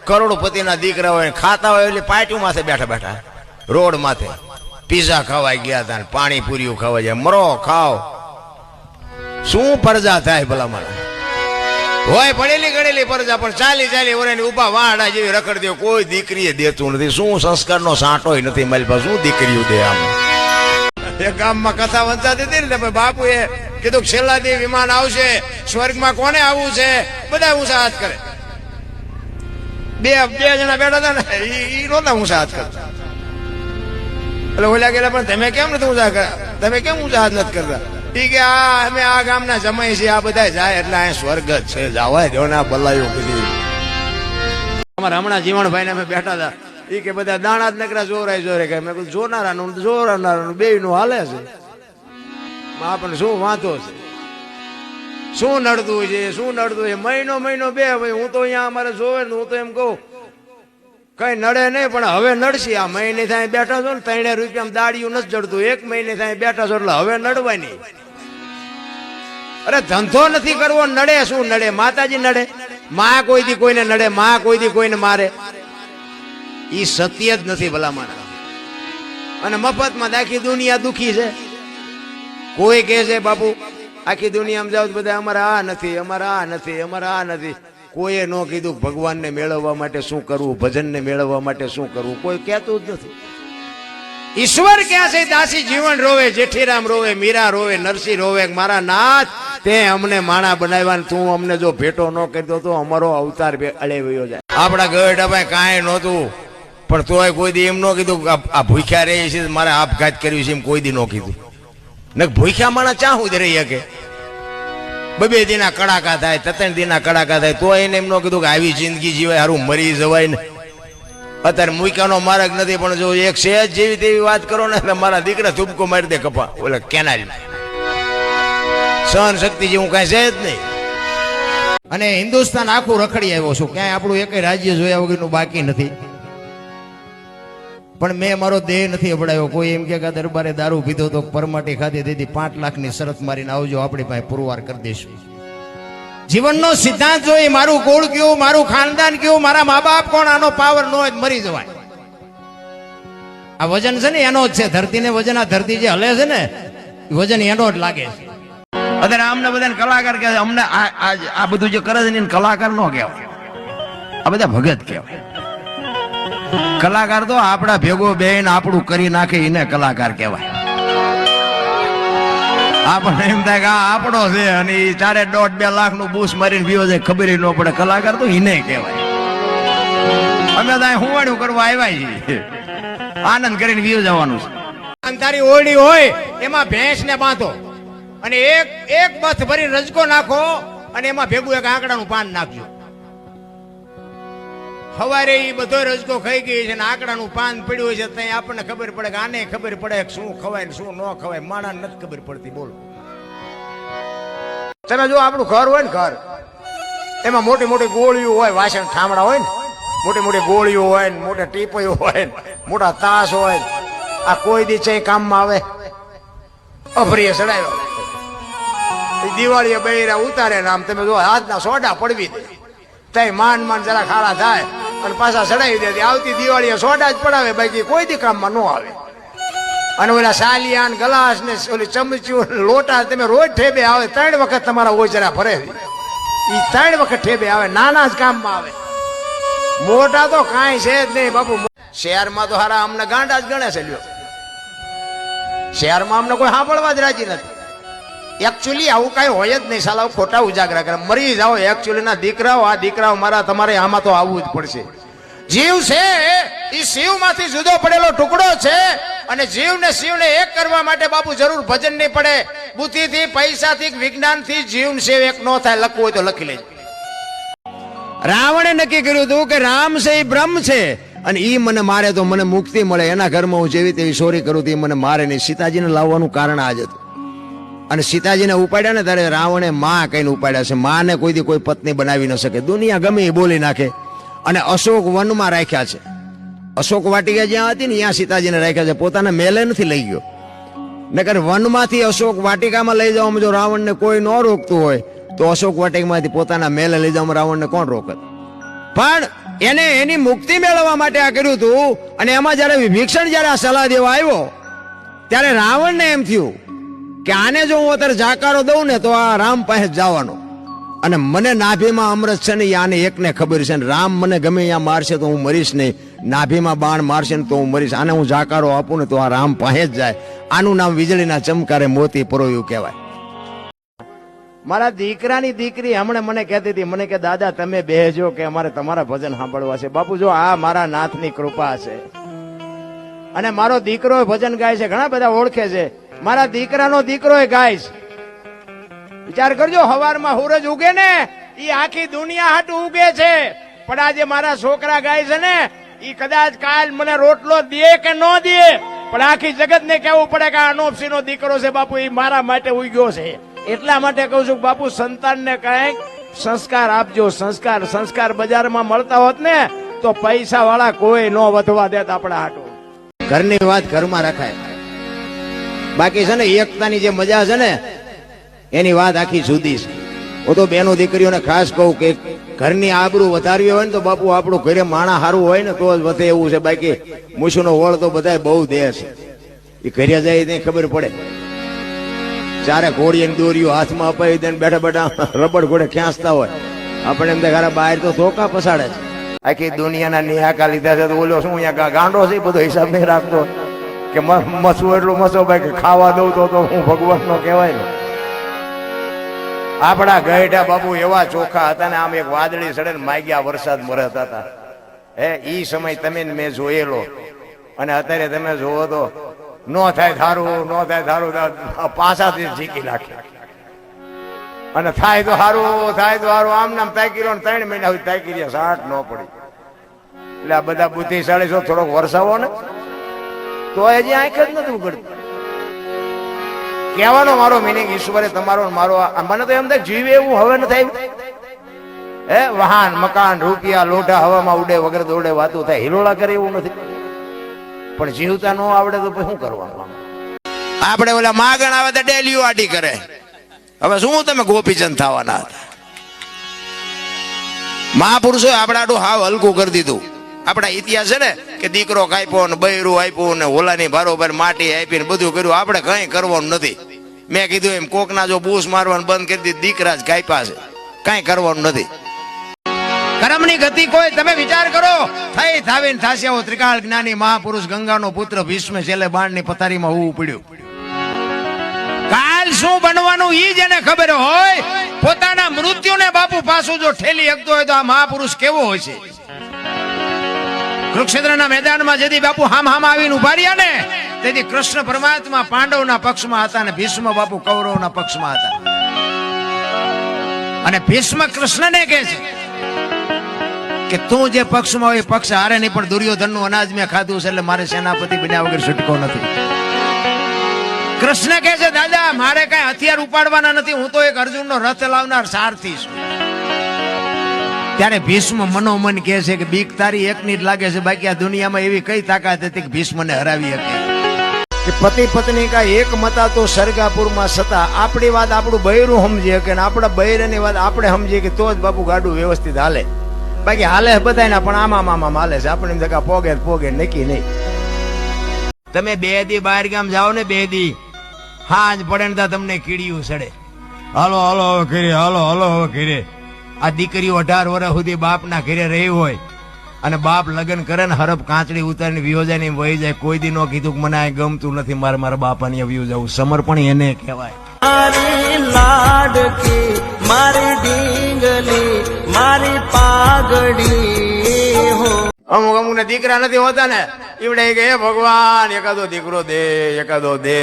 કરોડપતિના દીકરા હોય ખાતા હોય એટલે પાટિયું માથે બેઠા બેઠા રોડ માથે પીઝા ખાવાઈ ગયા હતા, પાણીપુરીઓ ખાવા જાય, મરો ખાવ, શું પરજા થાય ભલા મારા? હોય પડેલી ગણેલી પરજા, પણ 40 વર્ષની ઉભા વાડા જેવી રખડ દે, કોઈ દીકરીએ દેતું નથી. શું સંસ્કારનો સાંટોય નથી મારી પાસે, શું દીકરીઓ દે? આમ એક ગામમાં કથા વંચાતી હતી ને, બાપુએ કીધું છેલ્લા દી વિમાન આવશે, સ્વર્ગમાં કોને આવવું છે? બધા ઊંચા હાથ કરે. બે જણા બેઠા હતા ને, એ નહોતા ઊંચા હાથ કરતા. એટલે ઓલા ગયેલા, પણ તમે કેમ નથી ઊંચા કરતા? તમે કેમ ઊંચા હાથ નથી કરતા? ઈ કે અમે આ ગામના જમાઈ છીએ, આ બધા જાય એટલે અહીંયા સ્વર્ગ જ છે, જવાય દો ને. બલાયો બધી અમારા હમણાં જીવણભાઈ ને અમે બેઠા હતા, ઈ કે બધા દાણા જ નકરા જોરાય જોરે કે. મેં કીધું જોનારાનું જોરાનારાનું બે નું હાલે છે, આપણને શું વાંધો છે? શું નડતું છે? શું નડતું છે? મહિનો બે ભાઈ હું તો અહીંયા અમારે જોવે ને, હું તો એમ કહું કઈ નડે નહીં, પણ હવે નડશે. આ મહિને થાય બેઠા છો ને, 3 રૂપિયા દાડિયું નથી જડતું, 1 મહિને થાય બેઠા છો એટલે હવે નડવાની. અરે ધંધો નથી કરવો, નડે શું નડે? માતાજી નડે? માં કોઈ દી કોઈને નડે? માં કોઈ દી કોઈને મારે? ઈ સત્ય જ નથી ભલામણ. અને મફતમાં આખી દુનિયા દુખી છે. કોઈ કહે છે બાપુ આખી દુનિયામાં જાવ બધા અમારે આ નથી, અમારે આ નથી, અમારે આ નથી. કોઈએ ન કીધું ભગવાનને મેળવવા માટે શું કરવું, ભજનને મેળવવા માટે શું કરવું, કોઈ કહેતું જ નથી. ઈશ્વર ક્યાં છે? દાસી જીવન રોવે, જેઠીરામ રોવે, મીરા રોવે, નરસિંહ રોવે, મારા નાથ તે અમને માણા બનાવ્યા, તું અમને જો ભેટો ન કરી તો અમારો અવતાર અળેવ્યો જાય. આપણા ગઢ ભાઈ કાંઈ નહોતું, પણ તોય કોઈ દી એમ ન કીધું આ ભૂખ્યા રહી છે, મારે આપઘાત કર્યું છે, એમ કોઈ દી ન કીધું. ને ભૂખ્યા માણસ ચા સુધી રહી શકે? 2 દીના કડાકા થાય, 3 દીના કડાકા થાય, તો એને એમ ન કીધું કે આવી જિંદગી જીવાય, હારું મરી જવાય ને. અત્યારે મૂક્યાનો માર્ગ નથી, પણ જો એક સહેજ જેવી તેવી વાત કરો ને એટલે મારા દીકરા ધૂપકો મારી દે કપા ઓલા કેનાલમાં. સહન શક્તિ જેવું કાંઈ છે જ નહીં. અને હિન્દુસ્તાન આખું રખડી આવ્યો છું, ક્યાંય આપણું એક રાજ્ય જોયા વગરનું બાકી નથી. પણ મેં મારો દેહ નથી અપડાયો. કોઈ એમ કે દરબારે દારૂ પીધો તો પરમાટી ખાધી દીધી, 5 લાખની શરત મારીને આવજો, આપણી પાસે પુરવાર કરી દઈશું. જીવનનો સિદ્ધાંત જોઈ, મારું કુળ કયું, મારું ખાનદાન કયું, મારા મા બાપ કોણ, આનો પાવર નો હોય મરી જવાય. આ વજન છે ને એનો જ છે, ધરતીને વજન, આ ધરતી જે હલે છે ને વજન એનો જ લાગે છે. અત્યારે અમને બધાને કલાકાર કહે છે, અમને આ બધું જે કરે છે ને કલાકાર નો કહેવાય, આ બધા ભગત કહેવાય. કલાકાર તો આપડા ભેગો બેન આપણું કરી નાખે એને કલાકાર કહેવાય. આપણને એમ થાય કે આ આપણો છે અને 4.5-2 લાખનું બૂસ મારીને પીવો છે, ખબર ન પડે. કલાકાર તો એને કહેવાય. અમે તો હુંવાડું કરવા આવ્યા છીએ, આનંદ કરીને પીવો જવાનું છે. અંધારી ઓરડી હોય એમાં ભેંસ ને બાંધો અને એક બથ ભરી રજકો નાખો અને એમાં ભેગું એક આંકડાનું પાન નાખજો. સવારે એ બધો રજકો ખાઈ ગઈ છે ને આંકડાનું પાન પડ્યું છે, ત્યાં આપણને ખબર પડે કે આને ખબર પડે શું ખવાય ને શું ન ખવાય, માણસ નથી ખબર પડતી. બોલો તમે જો આપણું ઘર હોય ને, ઘર એમાં મોટી મોટી ગોળીઓ હોય, વાસણ ઠામડા હોય ને, મોટી મોટી ગોળીઓ હોય ને, મોટા ટીપોયો હોય ને, મોટા તાસ હોય. આ કોઈ દી છે કામમાં આવે? અભરીએ ચડાવ્યો દિવાળીએ બૈરા ઉતારે ને આમ તમે જો હાથના સોડા પડવી દે, તઈ માન જરા ખાડા થાય અને પાછા ચડાવી દે. આવતી દિવાળીએ સોડા જ પડાવે, બાકી કોઈ દી કામમાં ન આવે. અને ઓલા સાલિયા ગ્લાસ ને ઓલી ચમચીઓ લોટા તમે રોજ ઠેબે આવે, 3 વખત તમારા ઓજરા ભરે, ઈ 3 વખત ઠેબે આવે, નાના જ કામમાં આવે, મોટા તો કાંઈ છે જ નહીં બાપુ. શહેરમાં તો હારા અમને ગાંડા જ ગણે છે. લ્યો શહેરમાં અમને કોઈ સાંભળવા જ રાજી નથી. એકચ્યુઅલી આવું કઈ હોય જ નહીં, સાલા ખોટા ઉજાગરા કરે, મરી જાઓ. એકચ્યુઅલી ના દીકરાઓ, આ દીકરાઓ મારા તમારે આમાં તો આવવું જ પડશે. જીવ છે એ શિવમાંથી જુદો પડેલો ટુકડો છે, અને જીવને શિવને એક કરવા માટે બાપુ જરૂર ભજન નહીં પડે. બુદ્ધિથી, પૈસાથી, વિજ્ઞાનથી જીવ શિવ એક ન થાય. લખવું હોય તો લખી લેજો. રાવણે નક્કી કર્યું હતું કે રામ છે એ બ્રહ્મ છે અને ઈ મને મારે તો મને મુક્તિ મળે. એના ઘરમાં હું જેવી તેવી ચોરી કરું તો એ મને મારે નહીં. સીતાજીને લાવવાનું કારણ આ જ હતું. અને સીતાજીને ઉપાડ્યા ને ત્યારે રાવણે માં કહીને ઉપાડ્યા છે. માને કોઈ દી કોઈ પત્ની બનાવી ન શકે, દુનિયા ગમે એ બોલી નાખે. અને અશોક વનમાં રાખ્યા છે. અશોક વાટિકા જ્યાં હતી ને ત્યાં સીતાજીને રાખ્યા છે, પોતાના મેલે નથી લઈ ગયો. નકર વનમાંથી અશોક વાટિકામાં લઈ જવામાં જો રાવણને કોઈ ન રોકતું હોય તો અશોક વાટિકામાંથી પોતાના મેલે લઈ જવામાં રાવણને કોણ રોકત? પણ એને એની મુક્તિ મેળવવા માટે આ કર્યું હતું. અને એમાં જયારે વિભીષણ જયારે આ સલાહ દેવા આવ્યો ત્યારે રાવણને એમ થયું કે આને જો હું અત્યારે જાકારો દઉં ને તો આ રામ પાસે જવાનો, અને મને નાભીમાં અમૃત છે ને આને એકને ખબર છે, રામ મને ગમે ત્યાં મારશે તો હું મરીશ નહીં, નાભીમાં બાણ મારશે ને તો હું મરીશ, આને હું જાકારો આપું ને તો આ રામ પાસે જ જાય. આનું નામ વીજળીના ચમકારે મોતી પરોયું કહેવાય. મારા દીકરાની દીકરી હમણે મને કહેતી હતી, મને કે દાદા તમે બેહજો કે અમારે તમારા ભજન સાંભળવા છે. બાપુ જો આ મારા નાથની કૃપા છે, અને મારો દીકરો ભજન ગાય છે, ઘણા બધા ઓળખે છે, મારા દીકરાનો દીકરો ગાય છે. વિચાર કરજો, હવારમાં સૂરજ ઉગે ને એ આખી દુનિયા હાટું ઉગે છે, પણ આજે મારા છોકરા ગાય છે ને એ કદાચ કાલ મને રોટલો દે કે ન દે, પણ આખી જગત ને કેવું પડે કે આ અનોપસિંહ નો દીકરો છે બાપુ, એ મારા માટે ઉગ્યો છે. એટલા માટે કહું છું બાપુ, સંતાનને કઈક સંસ્કાર આપજો. સંસ્કાર બજારમાં મળતા હોત ને તો પૈસા વાળા કોઈ નો વધવા દેત આપણા હાટું. ઘરની વાત ઘરમાં રખાય, બાકી છે ને એકતાની જે મજા છે ને એની વાત આખી જુદી છે. હું તો બેનો દીકરીઓને ખાસ કહું કે ઘરની આબરૂ વધારવી હોય ને તો બાપુ આપણું ઘરે માણા સારું હોય ને તો જ વધે એવું છે. બાકી મૂછનો વળ તો બધા બહુ દે છે, એ ઘરે જાય ને ખબર પડે. ચારે ઘોડી દોરીઓ હાથમાં અપાવી દે બેઠા બેઠા રબડ ઘોડે ખેંચતા હોય, આપણે એમ ખરા બહાર તો ધોકા પસાડે છે. આખી દુનિયાના નિહાકા લીધા છે તો ઓલો શું અહીંયા ગાંડો છે બધો હિસાબ નહીં રાખતો કે મસું એટલું મસો ભાઈ કે ખાવા દઉં તો હું ભગવાન નો કહેવાય ને. આપણા ગઈઢા બાપુ એવા ચોખ્ખા હતા ને, આમ એક વાદળી સડે ને માગ્યા વરસાદ મરતા હતા. ઈ સમય તમે મેં જોયેલો, અને અત્યારે તમે જોવો તો નો થાય ધારું પાછાથી ઝીકી નાખે, અને થાય તો સારું આમ નામ તાકી રહ્યો 3 મહિના સુધી તાકી રહ્યા, સાટ ન પડી. એટલે આ બધા બુદ્ધિશાળી છો, થોડોક વરસાવો ને તો હજી આંખ જ નથી ઉગડતી. કહેવાનો મારો મિનિંગ ઈશ્વરે તમારો મારો, મને તો એમ થાય જીવે એવું હવે ન થાય. વાહન મકાન રૂપિયા લોઢા હવામાં ઉડે વગર દોડે વાતું થાય, હિલોળા કરે એવું નથી. પણ જીવતા ન આવડે તો શું કરવાનું? આપણે ઓલા માગણ આવે તો ડેલીઓ આડી કરે. હવે શું તમે ગોપીચંદ થવાના હતા? મહાપુરુષો આપણા આડું હાવ હલકું કરી દીધું. આપણા ઇતિહાસ છે ને કે દીકરો કાપ્યો ને બૈરું આપ્યું ને ઓલાની બારોબાર માટી આપી ને બધું કર્યું. આપણે કઈ કરવાનું નથી. મેં કીધું એમ કોકના જો બૂસ મારવાનું બંધ કરી દીધી, દીકરા જ કાપ્યા છે, કઈ કરવાનું નથી. કર્મની ગતિ કોઈ તમે વિચાર કરો, થઈ થાવીને થાશે. ત્રિકાળ જ્ઞાની મહાપુરુષ ગંગાનો પુત્ર ભીષ્મ છેલ્લે બાણની પથારીમાં હોવું પડ્યું. કાલ શું બનવાનું ઈ જેને ખબર હોય, પોતાના મૃત્યુને બાપુ પાછું જો ઠેલી શકતો હોય તો આ મહાપુરુષ કેવો હોય છે. કુરુક્ષેત્રના મેદાનમાં જેથી બાપુ હામ આવીને ઉભા રહ્યા ને, તેથી કૃષ્ણ પરમાત્મા પાંડવના પક્ષમાં હતા અને ભીષ્મ બાપુ કૌરવના પક્ષમાં હતા. અને ભીષ્મ કૃષ્ણને કહે છે કે તું જે પક્ષમાં હોય પક્ષ હારે નહીં, પણ દુર્યોધનનું અનાજ મેં ખાધું છે એટલે મારે સેનાપતિ બન્યા વગર છૂટકો નથી. કૃષ્ણ કહે છે દાદા મારે કઈ હથિયાર ઉપાડવાના નથી, હું તો એક અર્જુનનો રથ લાવનાર સારથી છું. ત્યારે ભીષ્મ મનોમન કહે છે કે બીક તારી એકની જ લાગે છે, બાકી આ દુનિયામાં એવી કઈ તાકાત હતી કે ભીષ્મને હરાવી શકે. કે પતિ પત્ની કા એક મતા તો સરગાપુરમાં સતા. આપણી વાત આપણું બૈરું સમજીએ કે આપણા બૈરાની વાત આપણે સમજીએ કે તો જ બાપુ ગાડું વ્યવસ્થિત હાલે. બાકી હાલે બધાય પણ આમાં હાલે છે. આપણે એમ જગા પોગે નક્કી નહીં. તમે 2 દી બહાર ગામ જાઓ ને, 2 દી હાજ પડે ને તમને કીડીયું સડે. હાલો હવે ઘરે, હાલો હવે ઘરે. આ દીકરીઓ 18 વર્ષ સુધી બાપના ઘરે રહી હોય અને બાપ લગ્ન કરે ને હરફ કાંચડી ઉતારીને વિયો જાય ને વહી જાય. કોઈ દી નો કીધું કે મને આ ગમતું નથી, મારા બાપાને વિયો જવું. સમર્પણ એને કહેવાય. મારી લાડકી મારી ઢીંગલી મારી પાઘડી હો. અમુક ને દીકરા નથી હોતા ને, ઈવડે કે હે ભગવાન એકાદો દીકરો દે, એકાદો દે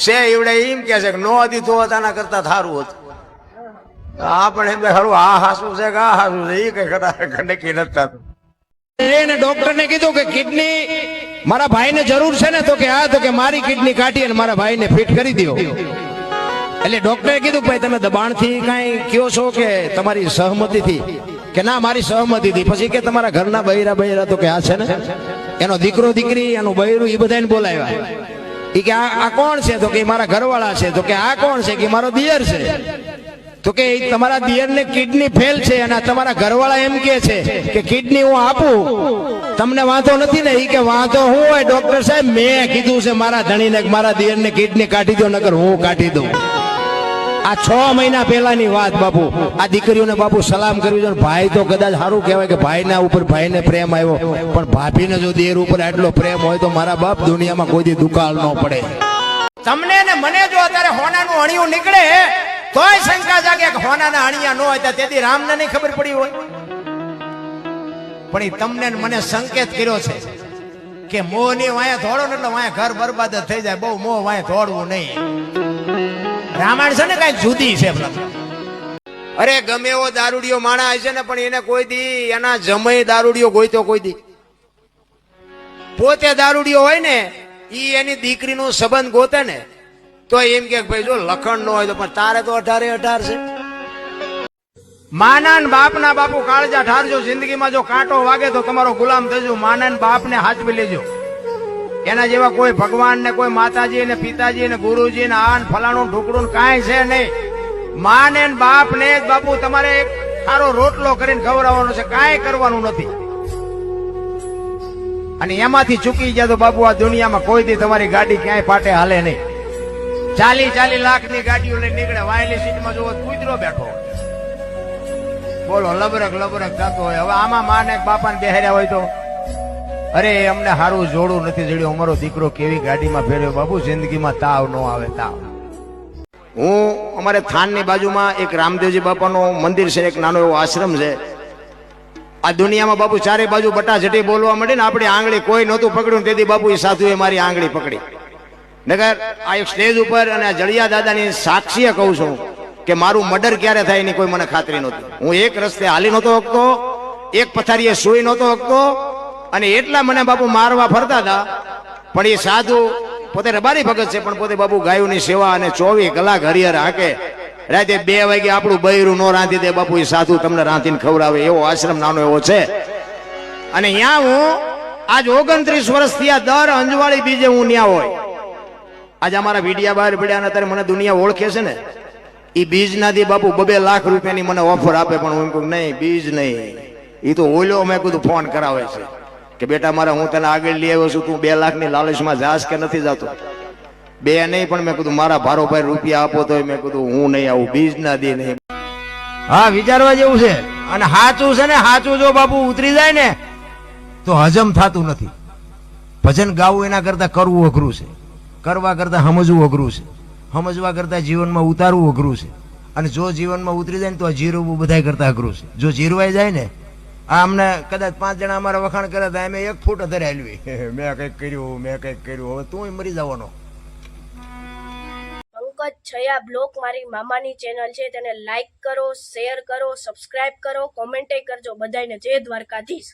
છે. ઈવડે એમ કે છે કે નો દીધો હોતાના કરતા સારું હતું. આપણે એમ ખરું આ હાસું છે કે આ હાસું છે, એ કઈ નક્કી નથી થતું. એને ડોક્ટર ને કીધું કે કિડની મારા ભાઈને જરૂર છે ને, તો કે હા, તો કે મારી કિડની કાઢી અને મારા ભાઈને ફિટ કરી દો. એટલે ડોક્ટરે કીધું ભાઈ તમે દબાણથી કઈ કયો છો કે તમારી સહમતિથી? કે ના મારી સહમતિથી. પછી કે તમારા ઘરના બૈરા તો કે આ છે ને એનો દીકરો દીકરી એનું બૈરું એ બધાને બોલાવ્યા. એ કે આ કોણ છે? તો કે મારા ઘરવાળા છે. તો કે આ કોણ છે? કે મારો દિયર છે. તો કે ઈ તમારા દિયરને કિડની ફેલ છે અને તમારા ઘરવાળા એમ કે છે કે કિડની હું આપું, તમને વાંધો નથી ને? ઈ કે વાંધો હું હોય ડોક્ટર સાહેબ, મેં કીધું છે મારા ધણીને કે મારા દિયરને કિડની કાઢી દો, નકર હું કાઢી દઉં. આ 6 મહિના પહેલાની વાત બાપુ. આ દીકરીઓને બાપુ સલામ કર્યું છે. ભાઈ તો કદાચ સારું કહેવાય કે ભાઈના ઉપર ભાઈને પ્રેમ આવ્યો, પણ ભાભીને જો દેર ઉપર આટલો પ્રેમ હોય તો મારા બાપ દુનિયામાં કોઈ દી દુકાળ ન પડે. તમને ને મને જો અત્યારે હોનાનું અણિયું નીકળે તોય શંકા જાગે કે હોનાના અણિયા ન હોય તેથી રામને નહીં ખબર પડી હોય. પણ એ તમને ને મને સંકેત કર્યો છે કે મોહની વાયા ધોડો ને એટલે વાયા ઘર બરબાદ જ થઈ જાય. બહુ મોહ વાયા ધોડવું નહીં. રામાયણ છે ને કઈ જુદી છે. અરે ગમે એવો દારૂડિયો માણા હશે ને પણ એને કોઈ દી એના જમય દારૂડિયો ગોઈતો કોઈ દી. પોતે દારૂડિયો હોય ને ઈ એની દીકરીનો સંબંધ ગોતે ને તો એમ કે ભાઈ જો લખણ નો હોય તો પણ તારે તો 18 છે. માના બાપના બાપુ કાળજા ઠારજો. જિંદગીમાં જો કાંટો વાગે તો તમારો ગુલામ થજો. માના બાપને હાચવી લેજો. એના જેવા કોઈ ભગવાન ને કોઈ માતાજી ને પિતાજી ને ગુરુજી ને આન ફલાણું ઢોકળું કાંઈ છે નહીં. માં ને બાપ ને જ બાપુ તમારે એક સારો રોટલો કરીને ખવડાવવાનો છે, કાંઈ કરવાનું નથી. અને એમાંથી ચૂકી જાય તો બાપુ આ દુનિયામાં કોઈ દી તમારી ગાડી ક્યાંય પાટે હાલે નહીં. 40 લાખની ગાડીઓ લઈને નીકળે, વાયલી સીટમાં જોવો કૂતરો બેઠો બોલો લબરક થતો હોય. હવે આમાં માં ને બાપાને બેહાર્યા હોય તો અરે અમને સારું જોડું નથી જડ્યું, અમારો દીકરો કેવી ગાડીમાં ફેર્યો. બાપુ જિંદગીમાં તાવ ન આવે તાવ. હું અમારે થાનની બાજુમાં એક રામદેવજી બાપાનું મંદિર છે, એક નાનો એવો આશ્રમ છે. આ દુનિયામાં બાપુ ચારે બાજુ બટાઝટી બોલવા માંડી ને આપણી આંગળી કોઈ નહોતું પકડ્યું તેથી બાપુ એ સાધુએ મારી આંગળી પકડી. નગર આ એક સ્ટેજ ઉપર અને આ જળિયા દાદાની સાક્ષીએ કહું છું કે મારું મર્ડર ક્યારે થાય એની કોઈ મને ખાતરી નહોતી. હું એક રસ્તે હાલી નહોતો શકતો, એક પથારીએ સુઈ નહોતો શકતો, અને એટલા મને બાપુ મારવા ફરતા હતા. પણ એ સાધુ પોતે રબારી ભગત છે પણ પોતે બાપુ ગાયોની સેવા અને 24 કલાક હરિહર હાકે. રાતે 2 વાગે આપણું બૈરું નો રાંધી દે બાપુ એ સાધુ તમને રાંધીને ખવડાવે. એવો આશ્રમ નાનો એવો છે. અને ત્યાં હું આજ 29 વર્ષથી આ દર અંજવાળી બીજે હું ત્યાં હોય. આજે અમારા વિડિયા બહાર પડ્યા ને અત્યારે મને દુનિયા ઓળખે છે ને. એ બીજ ના દે બાપુ 2 લાખ રૂપિયાની મને ઓફર આપે પણ હું કહું નહીં બીજ નહીં. એ તો ઓલો મેં કીધું ફોન કરાવે છે કે બેટા મારે હું તને આગળ લઈ આવ્યો છું, તું 2 લાખની લાલચમાં જાસ કે નથી જતો? 2 નહીં પણ મેં કીધું મારા ભારો ભાઈ રૂપિયા આપો તો મેં કીધું હું નહીં આવું, બીજ ના દે નહીં. હા વિચારવા જેવું છે. અને સાચું છે ને, સાચું જો બાપુ ઉતરી જાય ને તો હજમ થતું નથી. ભજન ગાવું એના કરતા કરવું અઘરું છે, કરવા કરતા સમજવું અઘરું છે, સમજવા કરતા જીવનમાં ઉતારવું અઘરું છે. અને જો જીવનમાં ઉતરી જાય ને તો જીરવવું બધા કરતા અઘરું છે. જો જીરવાઈ જાય ને આ અમને કદાચ 5 જણા અમારા વખાણ કર્યા હતા, એમ 1 ફૂટ ધરે હાલવી મેં કંઈક કર્યું. હવે તું મરી જવાનો. પંકજ છયા બ્લોગ મારી મામાની ચેનલ છે, તેને લાઈક કરો, શેર કરો, સબસ્ક્રાઇબ કરો, કોમેન્ટે કરજો. બધાને જય દ્વારકાધીશ.